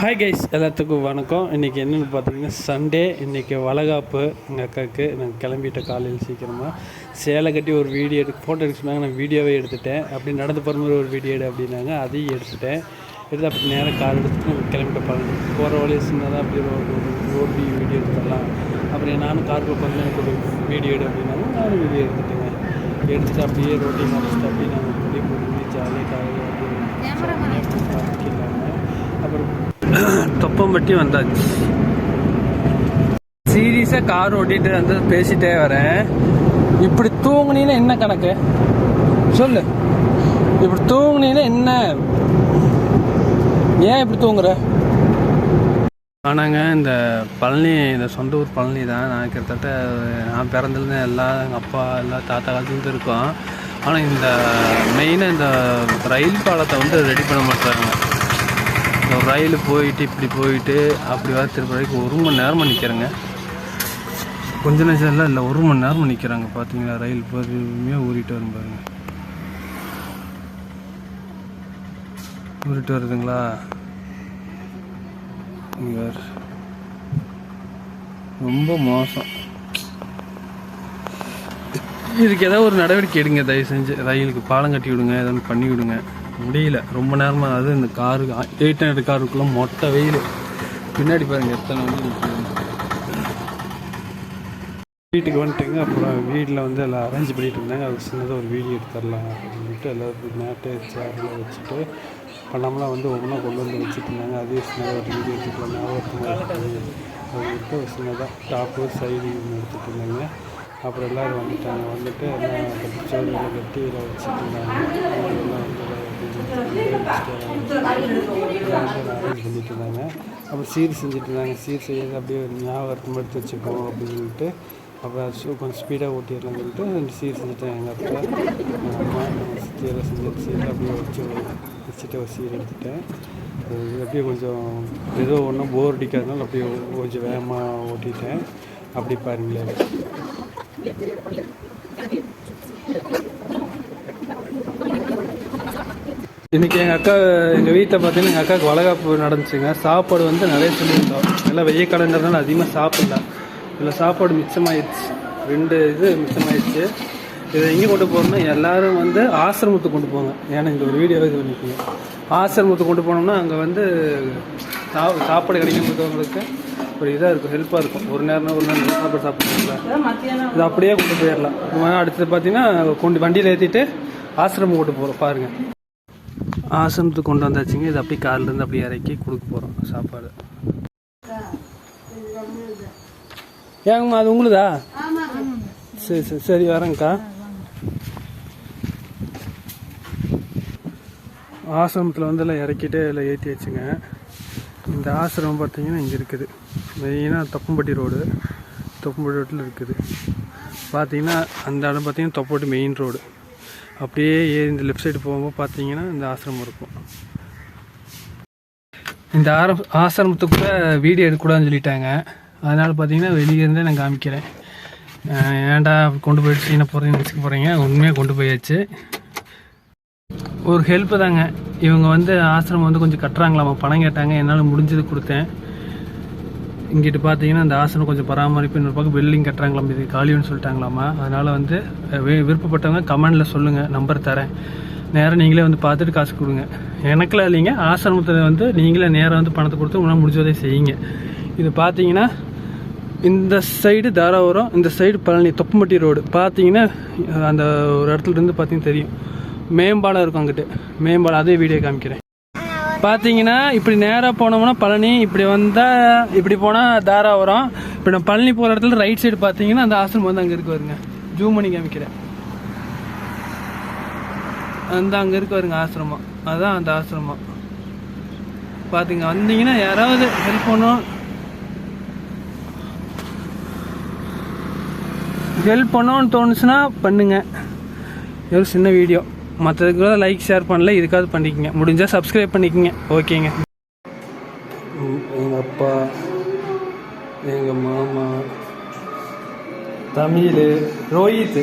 Hi guys, எல்லாத்துக்கும் வணக்கம். இன்றைக்கி என்னென்னு பார்த்தீங்கன்னா சண்டே. இன்றைக்கி வளகாப்பு எங்கள் அக்காவுக்கு. நான் கிளம்பிட்டேன் காலையில் சீக்கிரமாக. சேலை கட்டி ஒரு வீடியோ ஃபோட்டோ எடுக்க சொன்னாங்க. நான் வீடியோவே எடுத்துட்டேன். அப்படி நடந்து போகிற மாதிரி ஒரு வீடியோ அப்படின்னாங்க, அதையும் எடுத்துட்டேன். எடுத்து அப்படி நேராக கார் எடுத்துட்டு கிளம்பிட்டு போகிற வழியை சின்னதாக அப்படி ரோடு வீடியோ எடுத்துடலாம். அப்புறம் நானும் காருக்கு வந்து எனக்கு ஒரு வீடியோ எடு அப்படின்னாங்க. நானும் வீடியோ எடுத்துட்டேங்க. எடுத்துகிட்டு அப்படியே ரோட்டி முடிச்சுட்டு அப்படியே நாங்கள் அப்படியே போய் ஜாலியாக காலையில் பார்த்துக்கலாங்க. அப்புறம் தொப்பம்பட்டி வந்தாச்சு. சீரியஸாக கார் ஓட்டிகிட்டு வந்து பேசிகிட்டே வரேன். இப்படி தூங்குனீங்கன்னா என்ன கணக்கு சொல்லு? இப்படி தூங்குனீங்கன்னா என்ன? ஏன் இப்படி தூங்குற? ஆனாங்க இந்த பழனி, இந்த சொந்த ஊர் பழனி தான். நான் கிட்டத்தட்ட நான் பிறந்ததுலேருந்து எல்லாம் எங்கள் அப்பா எல்லாம் தாத்தா காலத்துலேருந்து இருக்கோம். ஆனால் இந்த மெயினாக இந்த ரயில் பாலத்தை வந்து ரெடி பண்ண மாட்டாருங்க. ஒரு ரயில் போயிட்டு இப்படி போயிட்டு அப்படி வர திருப்பி வரைக்கும் 1 மணி நேரமாக நிற்கிறேங்க. கொஞ்ச நேரம் இல்லை 1 மணி நேரமாக நிற்கிறாங்க. பார்த்தீங்களா, ரயில் பொறுமையாக ஊறிட்டு வரும் பாருங்க. ஊறிட்டு வருதுங்களா? இங்கே ரொம்ப மோசம். இதுக்கு ஏதாவது ஒரு நடவடிக்கை எடுங்க தயவு செஞ்சு. ரயிலுக்கு பாலம் கட்டி விடுங்க, ஏதாவது பண்ணி விடுங்க. முடியல ரொம்ப நேரமாக. அது இந்த காரு 800 காருக்குள்ளே மொட்டை வெயில். பின்னாடி பாருங்கள் எத்தனை வந்து நிற்கிது. வீட்டுக்கு வந்துட்டுங்க. அப்புறம் வீட்டில் வந்து எல்லாம் அரேஞ்ச் பண்ணிட்டு இருந்தாங்க. அது சின்னதாக ஒரு வீடியோ எடுத்துடலாம் அப்படின்னு சொல்லிட்டு எல்லாருக்கும் மேட்டு சேரெலாம் வச்சுட்டு பண்ணாமலாம் வந்து ஒவ்வொன்றா கொண்டு வந்து வச்சுட்டு இருந்தாங்க. அதே சின்னதாக ஒரு வீடியோ எடுத்துக்கலாம். ஞாபகமாக அப்படின்ட்டு ஒரு சின்னதாக டாப்பு சைடு எடுத்துகிட்டு இருந்தாங்க. அப்புறம் எல்லோரும் வந்துட்டாங்க. வந்துட்டு எல்லாம் சோறுகளை கட்டி இதில் வச்சுட்டு இருந்தாங்க. எல்லாம் வந்து அரேஞ்ச் பண்ணிட்டு இருந்தாங்க. அப்புறம் சீர் செஞ்சுட்டு இருந்தாங்க. சீர் செய்யறது அப்படியே ஞாபகத்தை எடுத்து வச்சுப்போம் அப்படின்னு சொல்லிட்டு அப்புறம் கொஞ்சம் ஸ்பீடாக ஓட்டிடலாம்னு சொல்லிட்டு 2 சீர் செஞ்சுட்டேன். எங்கள் அப்பா அம்மா சீரெல்லாம் செஞ்சுட்டு சீர் அப்படியே வச்சுட்டு ஒரு சீர் எடுத்துட்டேன். இது அப்படியே கொஞ்சம் ஏதோ ஒன்றும் போர் அடிக்காதனால அப்படியே கொஞ்சம் வேகமாக ஓட்டிட்டேன். அப்படி பாருங்களேன். இன்றைக்கி எங்கள் வீட்டில் பார்த்தீங்கன்னா எங்கள் அக்காவுக்கு வளகாப்பு நடந்துச்சுங்க. சாப்பாடு வந்து நிறைய சொல்லியிருந்தோம். எல்லாம் வெய்ய கலண்டர்னால அதிகமாக சாப்பிடல. இதில் சாப்பாடு மிச்சமாயிடுச்சு. 2 இது மிச்சமாயிடுச்சு. இதை எங்கே கொண்டு போகிறோம்னா எல்லோரும் வந்து ஆசிரமத்துக்கு கொண்டு போங்க. ஏன்னா இந்த ஒரு வீடியோவை இது பண்ணிக்கோங்க. ஆசிரமத்துக்கு கொண்டு போனோம்னா அங்கே வந்து சாப்பாடு கிடைக்கிறவங்களுக்கு ஒரு இதாக இருக்கும், ஹெல்ப்பாக இருக்கும். ஒரு நேரம் சாப்பாடு சாப்பிட்றீங்களா, இது அப்படியே கொண்டு போயிடலாம். அடுத்தது பார்த்தீங்கன்னா வண்டியில் ஏற்றிட்டு ஆசிரமம் கொண்டு போகிறோம். பாருங்கள், ஆசிரமத்துக்கு கொண்டு வந்தாச்சுங்க. இது அப்படியே கார்லேருந்து அப்படியே இறக்கி கொடுக்க போகிறோம் சாப்பாடு. ஏங்கம்மா அது உங்களுதா? சரி சரி சரி வரேங்க்கா. ஆசிரமத்தில் வந்து எல்லாம் இறக்கிட்டு எல்லாம் ஏற்றி வச்சுங்க. இந்த ஆசிரமம் பார்த்தீங்கன்னா இங்கே இருக்குது. மெயினாக தொப்பம்பட்டி ரோடு ரோட்டில் இருக்குது. பார்த்தீங்கன்னா அந்த இடம் பார்த்தீங்கன்னா தொப்பம்பட்டி மெயின் ரோடு. அப்படியே இந்த லெஃப்ட் சைடு போகும்போது பார்த்தீங்கன்னா இந்த ஆசிரமம் இருக்கும். இந்த ஆசிரமத்துக்குள்ளே வீடியோ எடுக்கக்கூடாதுன்னு சொல்லிட்டாங்க. அதனால் பார்த்தீங்கன்னா வெளியே இருந்தே நான் காமிக்கிறேன். ஏன்டா கொண்டு போயிட்டு சீனை போகிறீங்க நினச்சிக்க போகிறீங்க. உண்மையாக கொண்டு போயாச்சு. ஒரு ஹெல்ப்பு தாங்க. இவங்க வந்து ஆசிரமம் வந்து கொஞ்சம் கட்டுறாங்களாமா, பணம் கேட்டாங்க. என்னால் முடிஞ்சது கொடுத்தேன். இங்கிட்டு பார்த்தீங்கன்னா இந்த ஆசிரமம் கொஞ்சம் பராமரிப்பு, இன்னொரு பக்கம் பில்டிங் கட்டுறாங்களாம், இது காலின்னு சொல்லிட்டாங்களாமா. அதனால் வந்து விருப்பப்பட்டவங்க கமெண்டில் சொல்லுங்கள், நம்பர் தரேன். நேராக நீங்களே வந்து பார்த்துட்டு காசு கொடுங்க. எனக்குலாம் இல்லைங்க, ஆசிரமத்தில் வந்து நீங்களே நேராக வந்து பணத்தை கொடுத்து உங்களால் முடிஞ்சதை செய்யுங்க. இது பார்த்தீங்கன்னா இந்த சைடு தாராபுரம், இந்த சைடு பழனி, தொப்பம்பட்டி ரோடு. பார்த்தீங்கன்னா அந்த ஒரு இடத்துல இருந்து பார்த்தீங்கன்னா தெரியும், மேம்பாலம் இருக்கும். அங்கிட்டு மேம்பாலம், அதே வீடியோ காமிக்கிறேன். பார்த்தீங்கன்னா இப்படி நேராக போனோம்னா பழனி, இப்படி வந்தால் இப்படி போனால் தாராபுரம். இப்போ நான் பழனி போகிற இடத்துல ரைட் சைடு பார்த்தீங்கன்னா அந்த ஆசிரமம் வந்து அங்கே இருக்கு வருங்க. ஜூம் பண்ணி காமிக்கிறேன். அந்த அங்கே இருக்கு வருங்க ஆசிரமம். அதுதான் அந்த ஆசிரமம். பார்த்தீங்க வந்தீங்கன்னா யாராவது ஹெல்ப் பண்ணணும்னு தோணுச்சுன்னா பண்ணுங்க. ஒரு சின்ன வீடியோ, மற்றதுக்கு லைக் ஷேர் பண்ணல, இதுக்காவது பண்ணிக்கங்க. முடிஞ்சால் சப்ஸ்கிரைப் பண்ணிக்கங்க. ஓகேங்க. எங்கள் அப்பா, எங்கள் மாமா, தமிழ், ரோஹித்,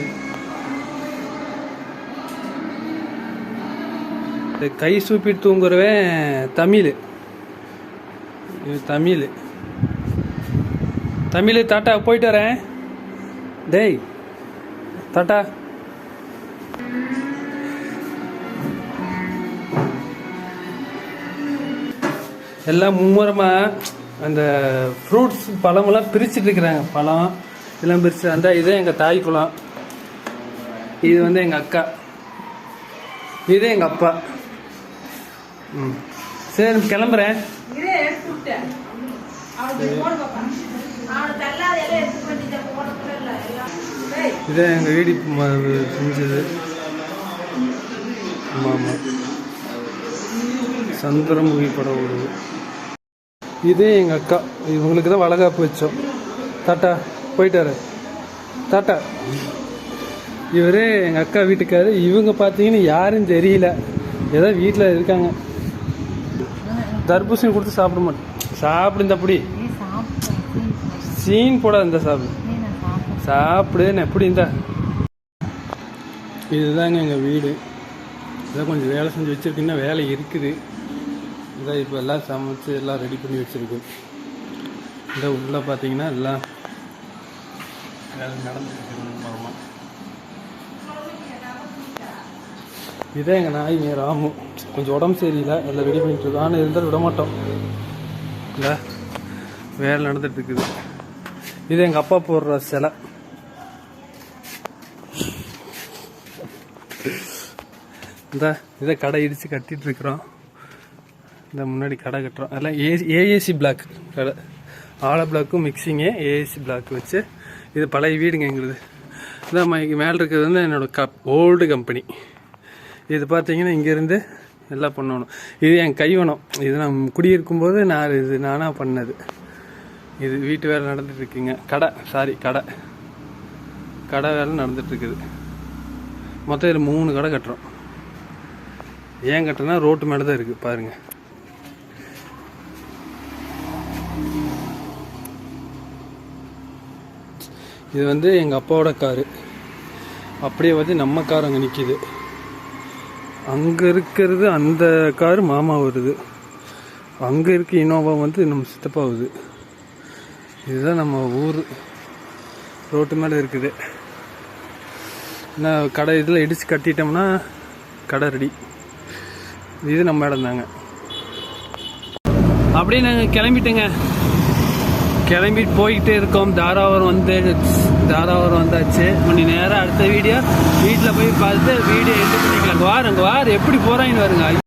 கை சூப்பிட்டு தூங்குறவன் தமிழ். இது தமிழ். தமிழ் டாட்டா போயிட்டு வரேன். டேய் டாட்டா. எல்லாம் மும்முரமாக அந்த ஃப்ரூட்ஸ் பழமெல்லாம் பிரிச்சுட்டு இருக்கிறாங்க. பழம் எல்லாம் பிரித்து அந்த இதே எங்கள் தாய் குளம், இது வந்து எங்கள் அக்கா, இதே எங்கள் அப்பா. சரி கிளம்புறேன். இதே எங்கள் வீடு செஞ்சது. ஆமாம், சந்திரமுகி படம் ஓடுது. இதே எங்கள் அக்கா, இவங்களுக்கு தான் வளகாப்பு வச்சோம். டாட்டா போயிட்டாரு. டாட்டா. இவரே எங்கள் அக்கா வீட்டுக்காரு. இவங்க பார்த்தீங்கன்னா யாரும் தெரியல, ஏதோ வீட்டில் இருக்காங்க. தர்பூசணி கொடுத்து சாப்பிட மாட்டேன். சாப்பிடு, இந்த அப்படி சீன் போட இந்த சாப்பிடுன்னு எப்படி இந்த. இதுதாங்க எங்கள் வீடு. இதான் கொஞ்சம் வேலை செஞ்சு வச்சுருக்குன்னா வேலை இருக்குது. இதான் இப்போ எல்லாம் சமைச்சு எல்லாம் ரெடி பண்ணி வச்சுருக்கு. இந்த உள்ளே பார்த்தீங்கன்னா எல்லாம் வேலை நடந்துருக்கு. மரமாக இதான் எங்கள் நாய்ங்க ராமு. கொஞ்சம் உடம்பு சரியில்லை, எல்லாம் ரெடி பண்ணிட்டு இருக்கோம். ஆனால் இருந்தாலும் விட மாட்டோம். இல்லை வேலை நடந்துட்டு இருக்குது. இது எங்கள் அப்பா போடுற சிலை. இதை கடை இடித்து கட்டிட்டு இருக்கிறோம். இந்த முன்னாடி கடை கட்டுறோம். அதெல்லாம் ஏஏசி பிளாக் கடை. ஆழ பிளாக்கும் மிக்சிங்கே ஏஏசி பிளாக் வச்சு. இது பழைய வீடுங்க எங்களுது. இதான் மேலே இருக்கிறது வந்து என்னோடய ஓல்டு கம்பெனி. இது பார்த்தீங்கன்னா இங்கேருந்து எல்லாம் பண்ணணும். இது என் கைவனம். இது நான் குடியிருக்கும்போது இது நானாக பண்ணது. இது வீட்டு வேலை நடந்துட்டுருக்குங்க. கடை வேலை நடந்துட்டுருக்குது. மொத்தம் இதில் 3 கடை கட்டுறோம். ஏன் கட்டுறோன்னா ரோட்டு மேலே தான் இருக்குது பாருங்கள். இது வந்து எங்கள் அப்பாவோட காரு. அப்படியே வந்து நம்ம கார் அங்கே நிற்கிது. அங்கே இருக்கிறது அந்த காரு மாமா வருது. அங்கே இருக்க இனோவா வந்து நம்ம சித்தப்பா வருது. இதுதான் நம்ம ஊர். ரோட்டு மேலே இருக்குது. நான் கடை இதில் இடித்து கட்டிட்டோம்னா கடை ரெடி. இது நம்ம இடம் தாங்க. அப்படியே நாங்கள் கிளம்பிட்டேங்க. கிளம்பிட்டு போய்கிட்டே இருக்கோம். தாராபுரம் வந்தாச்சு. மணி நேரம் அடுத்த வீடியோ வீட்டில் போய் பார்த்து வீடியோ எடிட் பண்ணிக்கலாம். வாருங்க எப்படி போகிறாங்கன்னு வருங்க.